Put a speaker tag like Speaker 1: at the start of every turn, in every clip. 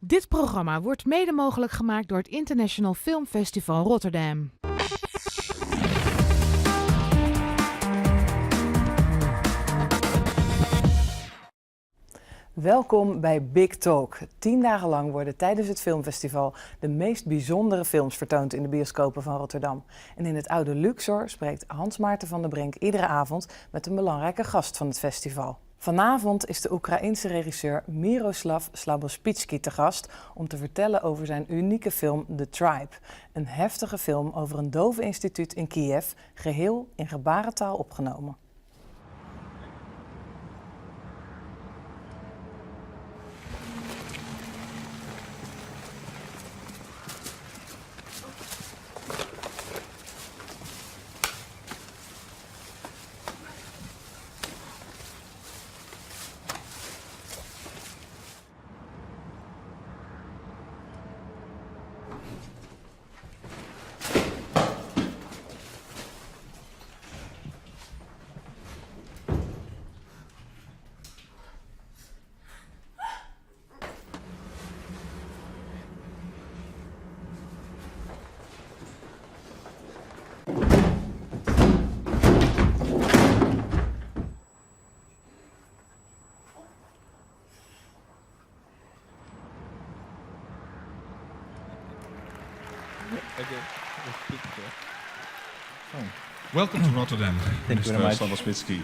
Speaker 1: Dit programma wordt mede mogelijk gemaakt door het International Film Festival Rotterdam.
Speaker 2: Welkom bij Big Talk. 10 dagen lang worden tijdens het filmfestival de meest bijzondere films vertoond in de bioscopen van Rotterdam. En in het oude Luxor spreekt Hans Maarten van der Brink iedere avond met een belangrijke gast van het festival. Vanavond is de Oekraïense regisseur Myroslav Slaboshpytskiy te gast om te vertellen over zijn unieke film The Tribe. Een heftige film over een doveninstituut in Kiev, geheel in gebarentaal opgenomen.
Speaker 3: Welcome to Rotterdam,
Speaker 4: Thank you very much.
Speaker 3: Mr. Slaboshpytskiy.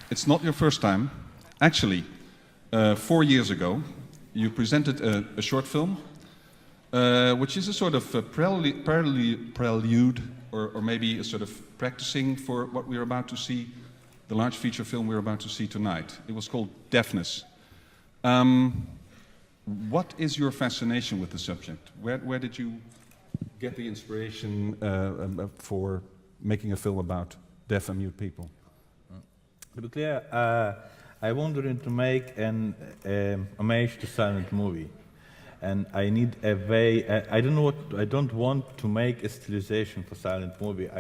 Speaker 3: It's not your first time. Actually, 4 years ago, you presented a short film, which is a sort of prelude, or maybe a sort of practicing for what we're about to see, the large feature film we're about to see tonight. It was called Deafness. What is your fascination with the subject? Where did you get the inspiration for making a film about deaf and mute people?
Speaker 4: To be clear, I wanted to make an homage to silent movie, and I need a way. I don't want to make a stylization for silent movie.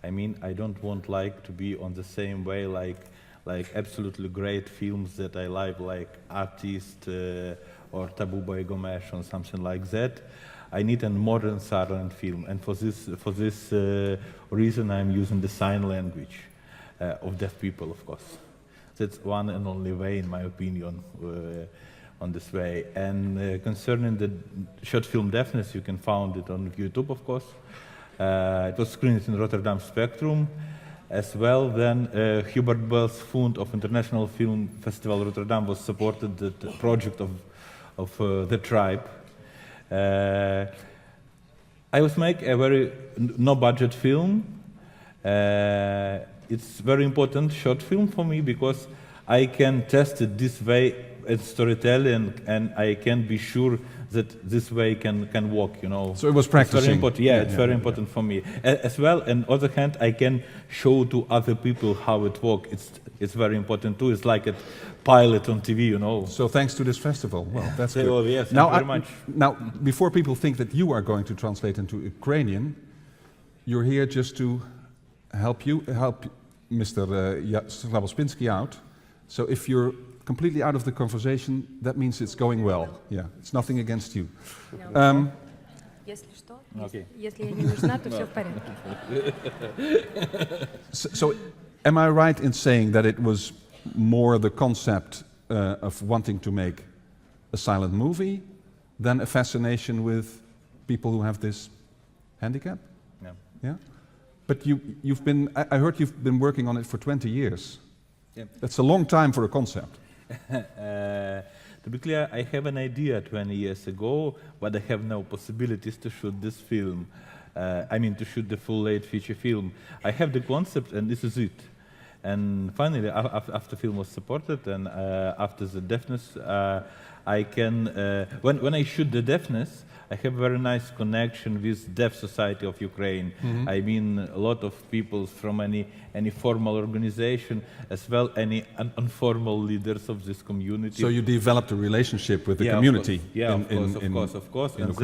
Speaker 4: I mean, I don't want like to be on the same way like absolutely great films that I like Artist or Tabu by Gomes or something like that. I need a modern silent film, and for this reason I'm using the sign language of deaf people, of course. That's one and only way, in my opinion, on this way. And concerning the short film Deafness, you can find it on YouTube, of course. It was screened in Rotterdam Spectrum. As well, then Hubert Bell's Fund of International Film Festival Rotterdam was supported the project of The Tribe. I was make a very no-budget film. It's very important short film for me because I can test it this way as storytelling, and I can be sure that this way can work, you know.
Speaker 3: So it was practicing.
Speaker 4: It's very important. Yeah, it's very important for me. As well, on the other hand, I can show to other people how it works. It's very important too. It's like a pilot on TV, you know.
Speaker 3: So thanks to this festival. Well, that's good.
Speaker 4: Well, yes,
Speaker 3: now,
Speaker 4: very much.
Speaker 3: Now, before people think that you are going to translate into Ukrainian, you're here just to help Mr. Slaboshpytskiy out. So if you're completely out of the conversation, that means it's going well. Yeah, it's nothing against you.
Speaker 1: Если что,
Speaker 4: Okay.
Speaker 1: если я не нужна, то все в порядке.
Speaker 3: So, am I right in saying that it was more the concept of wanting to make a silent movie than a fascination with people who have this handicap?
Speaker 4: Yeah.
Speaker 3: Yeah? But you've been, I heard you've been working on it for 20 years.
Speaker 4: Yeah.
Speaker 3: That's a long time for a concept.
Speaker 4: To be clear, I have an idea 20 years ago, but I have no possibilities to shoot this film. I mean, to shoot the full-length feature film. I have the concept, and this is it. And finally, after the film was supported, and after the Deafness, I can, when I shoot the Deafness, I have a very nice connection with Deaf Society of Ukraine. Mm-hmm. I mean, a lot of people from any formal organization, as well any informal leaders of this community.
Speaker 3: So you developed a relationship with the community.
Speaker 4: Of course. And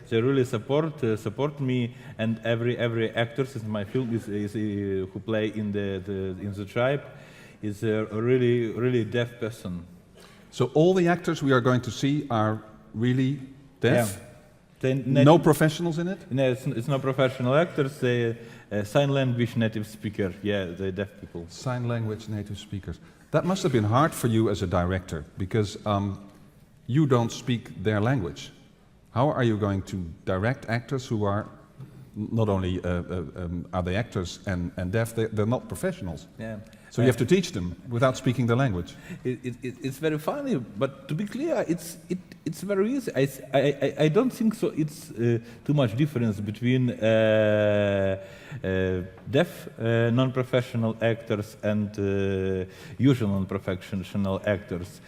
Speaker 4: they really support me, and every actor in my film is who play in the tribe is a really deaf person.
Speaker 3: So all the actors we are going to see are really deaf?
Speaker 4: Yeah.
Speaker 3: No professionals in it?
Speaker 4: No, it's not professional actors. They sign language native speaker. Yeah, they're deaf people.
Speaker 3: Sign language native speakers. That must have been hard for you as a director, because you don't speak their language. How are you going to direct actors who are not only are they actors and deaf, they're not professionals?
Speaker 4: Yeah.
Speaker 3: So you have to teach them without speaking the language.
Speaker 4: It's very funny, but to be clear, it's very easy. I don't think so. It's too much difference between deaf non-professional actors and usual non-professional actors.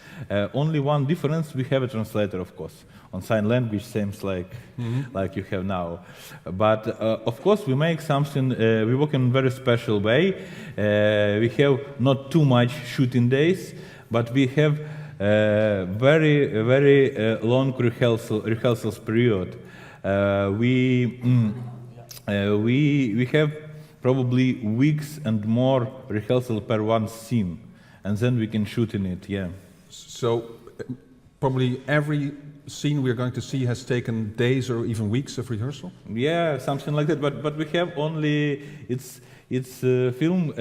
Speaker 4: Only one difference: we have a translator, of course. On sign language, seems like you have now. But of course, we make something. We work in a very special way. We have not too much shooting days, but we have very long rehearsals period. We have probably weeks and more rehearsal per one scene, and then we can shoot in it. Yeah.
Speaker 3: So probably every scene we're going to see has taken days or even weeks of rehearsal?
Speaker 4: Yeah, something like that. But we have only it's film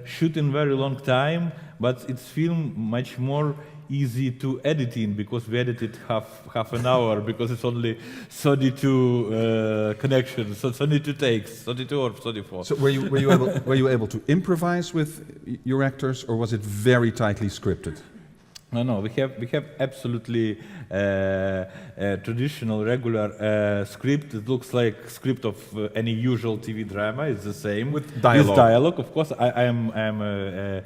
Speaker 4: shoot in very long time, but it's film much more easy to edit in, because we edit it half an hour, because it's only 32 connections, so 32 takes, 32 or 34.
Speaker 3: So were you able to improvise with your actors, or was it very tightly scripted?
Speaker 4: No, we have absolutely traditional, regular script. It looks like script of any usual TV drama. It's the same
Speaker 3: with dialogue.
Speaker 4: With dialogue, of course. I am a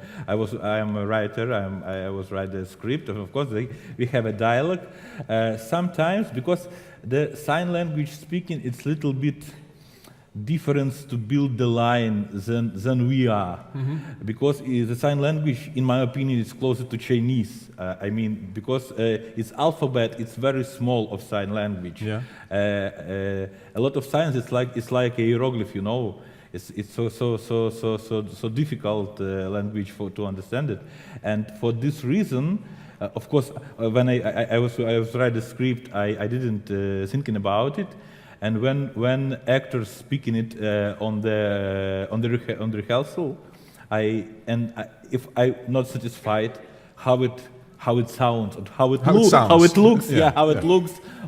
Speaker 4: writer. I was writing the script, and of course we have a dialogue. Sometimes, because the sign language speaking, it's a little bit difference to build the line than we are, because the sign language, in my opinion, is closer to Chinese. I mean, because its alphabet, it's very small of sign language.
Speaker 3: Yeah.
Speaker 4: A lot of signs, it's like a hieroglyph, you know. It's so difficult language to understand it, and for this reason. Of course, when I was writing the script, I didn't thinking about it. And when actors speaking it on the rehearsal, if I'm not satisfied how it sounds and how it looks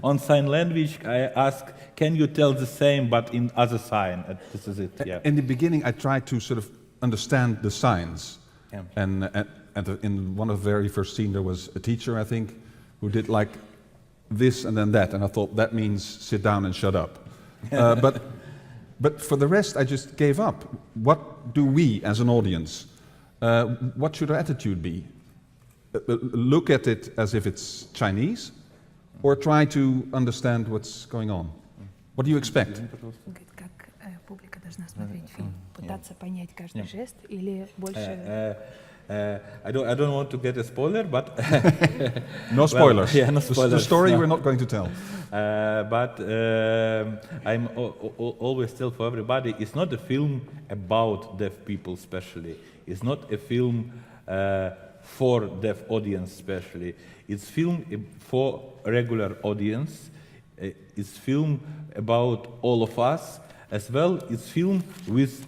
Speaker 4: on sign language, I ask, can you tell the same but in other sign? This is it. Yeah.
Speaker 3: In the beginning, I tried to sort of understand the signs, and in one of the very first scenes, there was a teacher, I think, who did like this and then that, and I thought that means sit down and shut up. But for the rest, I just gave up. What do we, as an audience, what should our attitude be? Look at it as if it's Chinese, or try to understand what's going on? What do you expect?
Speaker 1: Как публика должна смотреть фильм? Пытаться понять каждый жест или больше...
Speaker 4: I don't want to get a spoiler, but
Speaker 3: no spoilers.
Speaker 4: Well, yeah, no spoilers.
Speaker 3: The story
Speaker 4: no.
Speaker 3: We're not going to tell.
Speaker 4: But I'm always tell for everybody, it's not a film about deaf people, especially. It's not a film for deaf audience, especially. It's film for regular audience. It's film about all of us, as well. It's film with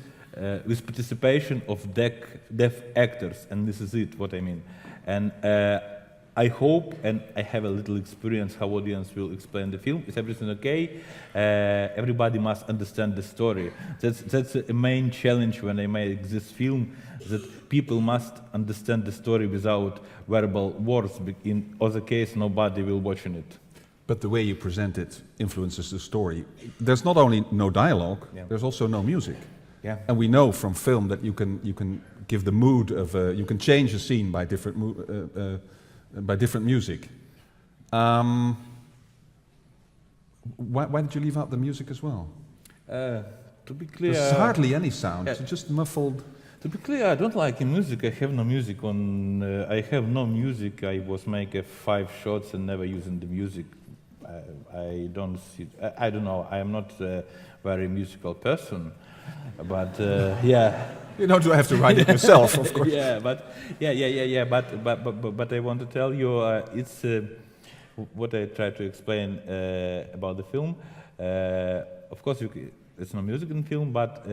Speaker 4: participation of deaf actors, and this is it, what I mean. And I hope, and I have a little experience how audience will explain the film. Is everything okay? Everybody must understand the story. That's a main challenge when I make this film, that people must understand the story without verbal words. In other case, nobody will watching it.
Speaker 3: But the way you present it influences the story. There's not only no dialogue, there's also no music.
Speaker 4: Yeah.
Speaker 3: And we know from film that you can give the mood of you can change a scene by different music. Why did you leave out the music as well?
Speaker 4: To be clear,
Speaker 3: there's hardly any sound. It's just muffled.
Speaker 4: To be clear, I don't like music. I have no music on. I have no music. I was making 5 shots and never using the music. I don't see. I don't know. I am not a very musical person. But yeah,
Speaker 3: You don't have to write it yourself, of course.
Speaker 4: But I want to tell you, it's what I try to explain about the film. Of course, it's no music in film, but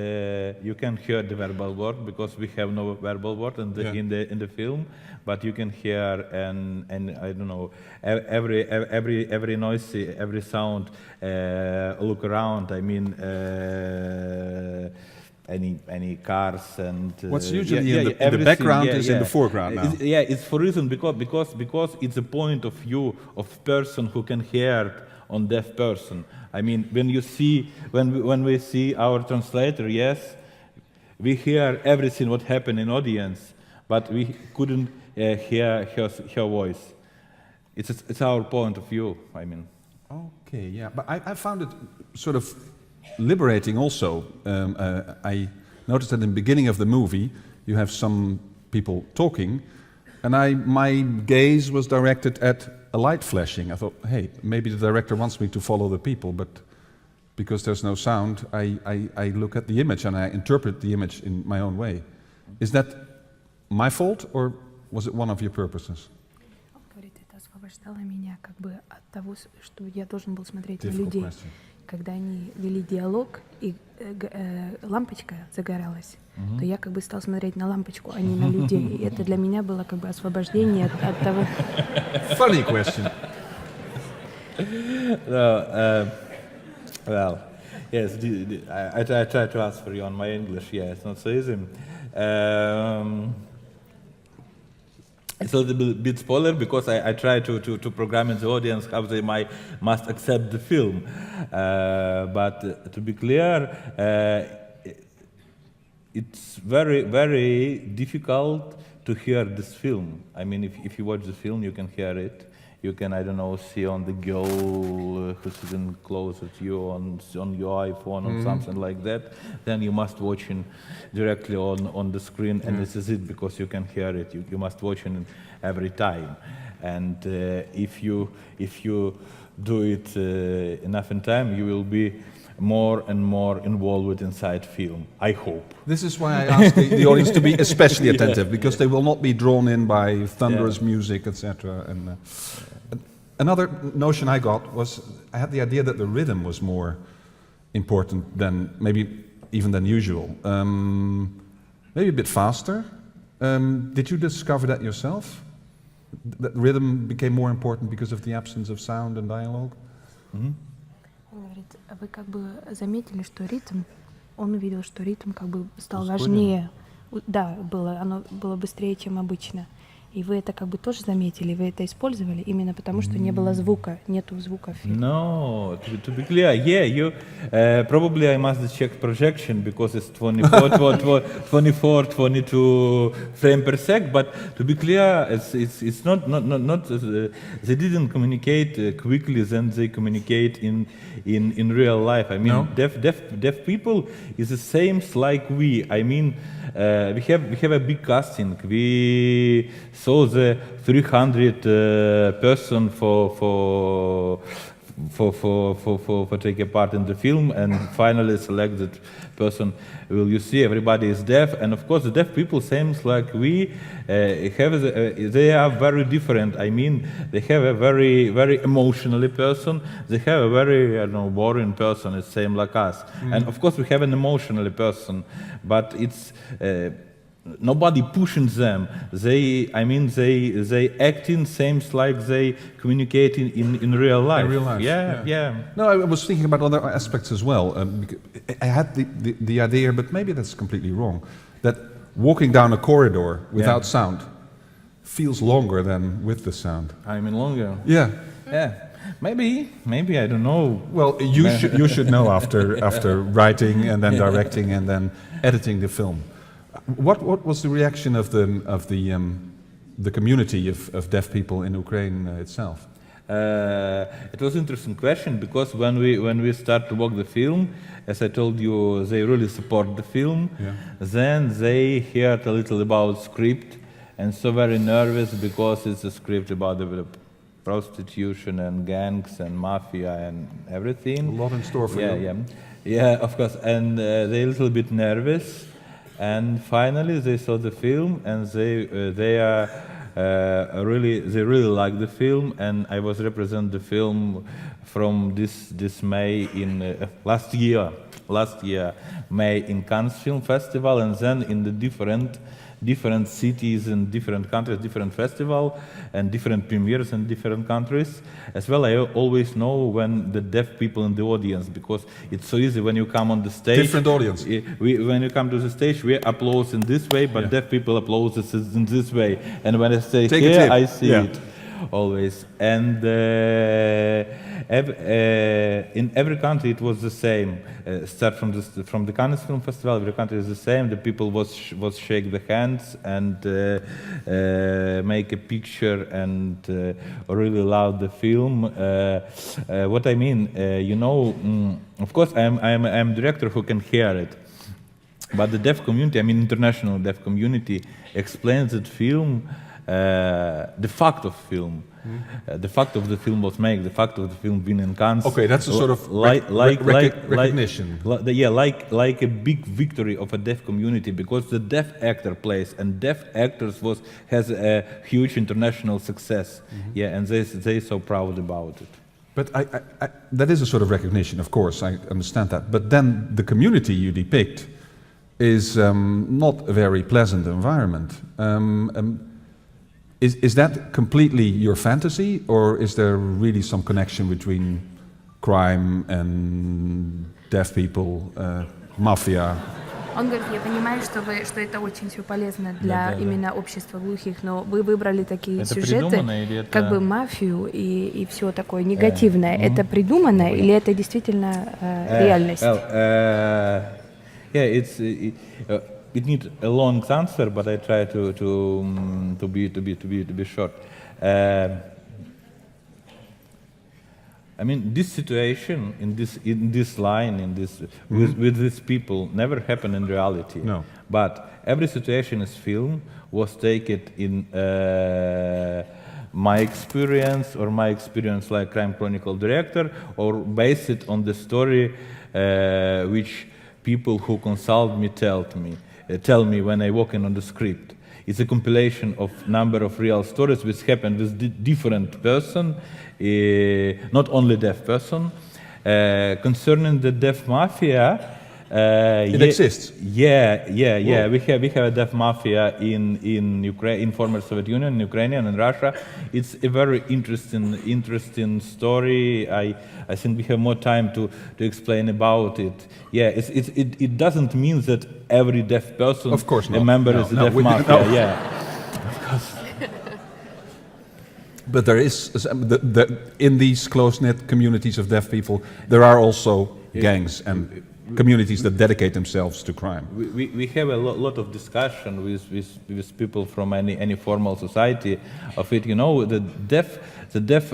Speaker 4: you can hear the verbal word because we have no verbal word in the film. But you can hear and I don't know every noise, every sound. Look around. I mean. Any cars and
Speaker 3: what's usually in the background is in the foreground now.
Speaker 4: It's for reason because it's a point of view of person who can hear on deaf person. I mean, when we see our translator, yes, we hear everything what happened in audience, but we couldn't hear her voice. It's our point of view. I mean.
Speaker 3: Okay, yeah, but I found it sort of liberating also. I noticed that in the beginning of the movie you have some people talking, and my gaze was directed at a light flashing. I thought, hey, maybe the director wants me to follow the people, but because there's no sound, I look at the image and I interpret the image in my own way. Is that my fault, or was it one of your purposes?
Speaker 1: Говорит, это освобождало меня как бы от того, что я должен был смотреть на людей. Когда они вели диалог и лампочка загоралась, то я как бы стал смотреть на лампочку, а не на людей. И это для меня было как бы освобождение от того.
Speaker 3: Funny question.
Speaker 4: Well, yes, I try to answer you on my English. Yeah, it's not so easy. It's a little bit spoiler because I try to program in the audience how they must accept the film. But to be clear, it's very, very difficult to hear this film. I mean, if you watch the film, you can hear it. You can, I don't know, see on the girl who's sitting close to you on your iPhone or something like that. Then you must watch it directly on the screen, and this is it because you can hear it. You must watch it every time. And if you do it enough in time, you will be more and more involved inside film, I hope.
Speaker 3: This is why I asked the audience to be especially attentive, because they will not be drawn in by thunderous music, etc. And another notion I got was, I had the idea that the rhythm was more important than, maybe even than usual. Maybe a bit faster. Did you discover that yourself? That rhythm became more important because of the absence of sound and dialogue?
Speaker 4: Mm-hmm.
Speaker 1: Он говорит, вы как бы заметили, что ритм, он увидел, что ритм как бы стал важнее. Да, оно было быстрее, чем обычно. И вы это как бы тоже заметили, вы это использовали именно потому, что не было звука, нету звука в фильме.
Speaker 4: No, to be clear, yeah, you probably I must check projection because it's 24, 22 frames per sec. But to be clear, it's not they didn't communicate quickly than they communicate in real life. I mean, no? deaf people is the same like we. I mean, we have a big casting. We saw the 300 person for take a part in the film, and finally selected person. Will you see? Everybody is deaf, and of course the deaf people, same like we, they are very different. I mean, they have a very, very emotionally person. They have a very, boring person. It's same like us, and of course we have an emotionally person, but it's. Nobody pushing them. They acting same like they communicating in real life.
Speaker 3: In real life,
Speaker 4: yeah.
Speaker 3: No, I was thinking about other aspects as well. I had the idea, but maybe that's completely wrong, that walking down a corridor without sound feels longer than with the sound.
Speaker 4: I mean longer.
Speaker 3: Yeah.
Speaker 4: Yeah. Maybe I don't know.
Speaker 3: Well, you should know after writing and then directing and then editing the film. What was the reaction of the community of deaf people in Ukraine itself?
Speaker 4: It was an interesting question because when we start to work the film, as I told you, they really support the film. Yeah. Then they heard a little about script and so very nervous because it's a script about the prostitution and gangs and mafia and everything.
Speaker 3: A lot in store for you.
Speaker 4: Yeah, of course. And they're a little bit nervous. And finally, they saw the film, and they really liked the film. And I was represent the film from this May in last year May in Cannes Film Festival, and then in the different cities and different countries, different festival and different premieres in different countries. As well, I always know when the deaf people in the audience, because it's so easy when you come on the stage.
Speaker 3: Different audience.
Speaker 4: When you come to the stage, we applause in this way, but deaf people applause in this way. And when I say
Speaker 3: Take
Speaker 4: here,
Speaker 3: a tip.
Speaker 4: I see it always. And in every country it was the same. Start from the Cannes Film Festival, every country is the same. The people was shake the hands and make a picture and really love the film. What I mean, of course, I'm director who can hear it, but the deaf community, I mean international deaf community, explains that film. The fact of film, the fact of the film was made, the fact of the film being in Cannes.
Speaker 3: Okay, that's a sort of recognition.
Speaker 4: Like a big victory of a deaf community, because the deaf actor plays, and deaf actors has a huge international success. Yeah, and they so proud about it.
Speaker 3: But that is a sort of recognition, of course, I understand that. But then the community you depict is not a very pleasant environment. Is that completely your fantasy, or is there really some connection between crime and deaf people, mafia?
Speaker 1: Он говорит, я понимаю, что это очень все полезно для именно общества глухих, но вы выбрали такие сюжеты, как бы мафию и все такое негативное. Это придумано или это действительно реальность?
Speaker 4: It needs a long answer, but I try to be short. I mean, this situation in this line with these people never happened in reality.
Speaker 3: No.
Speaker 4: But every situation is film was taken in my experience like Crime Chronicle director, or based it on the story which people who consult me tell me when I walk in on the script. It's a compilation of number of real stories which happened with different person, not only deaf person. Concerning the deaf mafia,
Speaker 3: it exists.
Speaker 4: Yeah. We have a deaf mafia in Ukraine, in former Soviet Union, in Ukraine and Russia. It's a very interesting story. I think we have more time to explain about it. Yeah, it doesn't mean that every deaf person,
Speaker 3: of course not.
Speaker 4: A member is a deaf mafia. No. Yeah, of course.
Speaker 3: But there is in these close-knit communities of deaf people, there are also gangs and communities that dedicate themselves to crime.
Speaker 4: We have a lot of discussion with people from any formal society of it. The deaf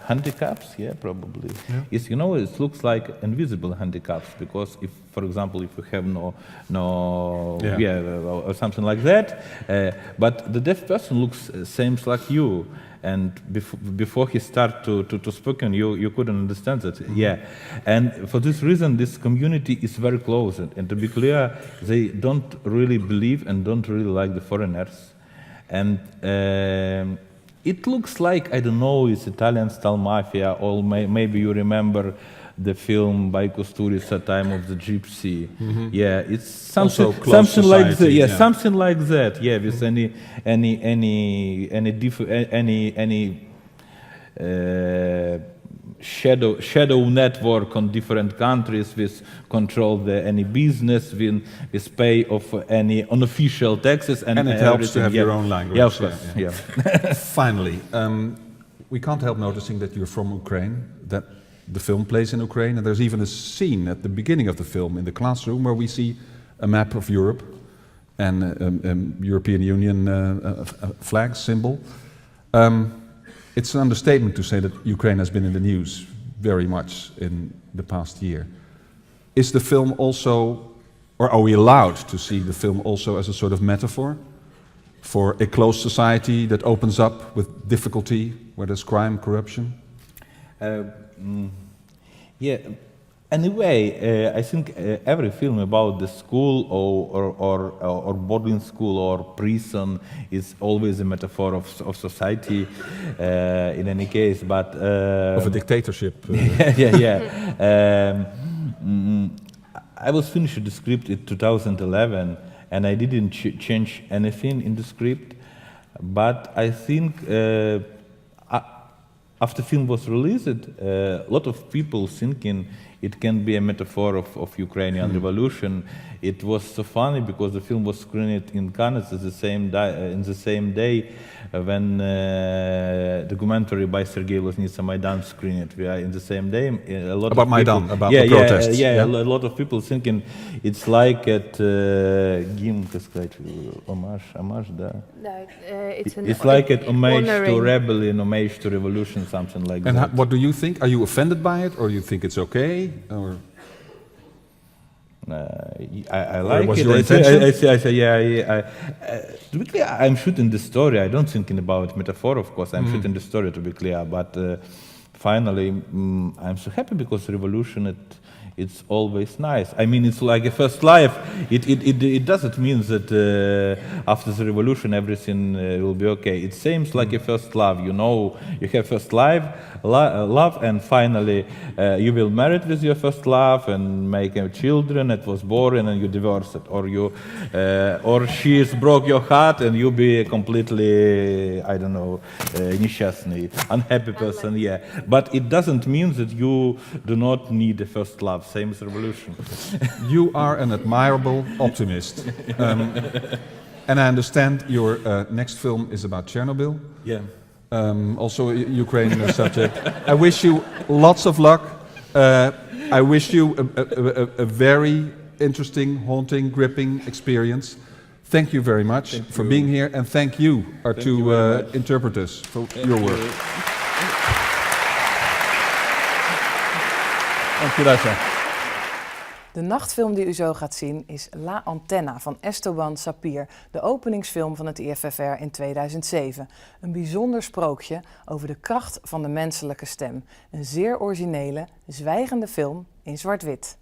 Speaker 4: handicaps, probably.
Speaker 3: Yeah.
Speaker 4: Is it looks like invisible handicaps, because if, for example, if you have no or something like that, but the deaf person looks same like you. And before he start to speak, you couldn't understand that. Yeah, and for this reason, this community is very close. And to be clear, they don't really believe and don't really like the foreigners. And it looks like, I don't know, it's Italian style mafia, or maybe you remember the film by Kusturica, Time of the Gypsy. Yeah, it's something like that. Yeah, something like that. Yeah, with any shadow network on different countries, with control any business, with pay of any unofficial taxes, and
Speaker 3: it helps to have your own language.
Speaker 4: Yeah, of course. Yeah.
Speaker 3: Finally, we can't help noticing that you're from Ukraine. That the film plays in Ukraine, and there's even a scene at the beginning of the film in the classroom where we see a map of Europe and European Union flag symbol. It's an understatement to say that Ukraine has been in the news very much in the past year. Is the film also, or are we allowed to see the film also as a sort of metaphor for a closed society that opens up with difficulty, where there's crime, corruption?
Speaker 4: Yeah, Anyway, I think every film about the school or boarding school or prison is always a metaphor of society. In any case, but
Speaker 5: Of a dictatorship.
Speaker 4: I was finished the script in 2011, and I didn't change anything in the script. But I think after the film was released, a lot of people thinking it can be a metaphor of Ukrainian revolution. It was so funny because the film was screened in Cannes in the same day when documentary by Sergei Loznitsa Maidan screened. We are in the same day. A lot
Speaker 5: About
Speaker 4: of people,
Speaker 5: Maidan, about the protests.
Speaker 4: A lot of people thinking it's like at гимн, так сказать, homage, да. It's like an homage to rebellion, homage to revolution, something like
Speaker 5: And
Speaker 4: that.
Speaker 5: what do you think? Are you offended by it, or you think it's okay? Or
Speaker 4: I like
Speaker 5: was
Speaker 4: it.
Speaker 5: your intention?
Speaker 4: I say, to be clear, I'm shooting the story. I don't thinking about metaphor, of course. I'm shooting the story, to be clear. But finally, I'm so happy because revolution, it's always nice. I mean, it's like a first life. It doesn't mean that after the revolution everything will be okay. It seems like a first love. You know, you have first love, and finally you will marry with your first love and make children. It was boring, and you divorce it, or she's broke your heart, and you be completely, I don't know, несчастный, unhappy person. Yeah, but it doesn't mean that you do not need a first love. Same as revolution.
Speaker 5: you are an admirable optimist. And I understand your next film is about Chernobyl.
Speaker 4: Yeah.
Speaker 5: Also a Ukrainian subject. I wish you lots of luck. I wish you a very interesting, haunting, gripping experience. Thank you very much for being here, and thank you, our two interpreters, for your work.
Speaker 3: Dank je, Dasha.
Speaker 2: De nachtfilm die u zo gaat zien is La Antenna van Esteban Sapir, de openingsfilm van het IFFR in 2007. Een bijzonder sprookje over de kracht van de menselijke stem. Een zeer originele, zwijgende film in zwart-wit.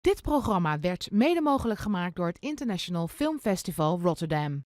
Speaker 6: Dit programma werd mede mogelijk gemaakt door het International Film Festival Rotterdam.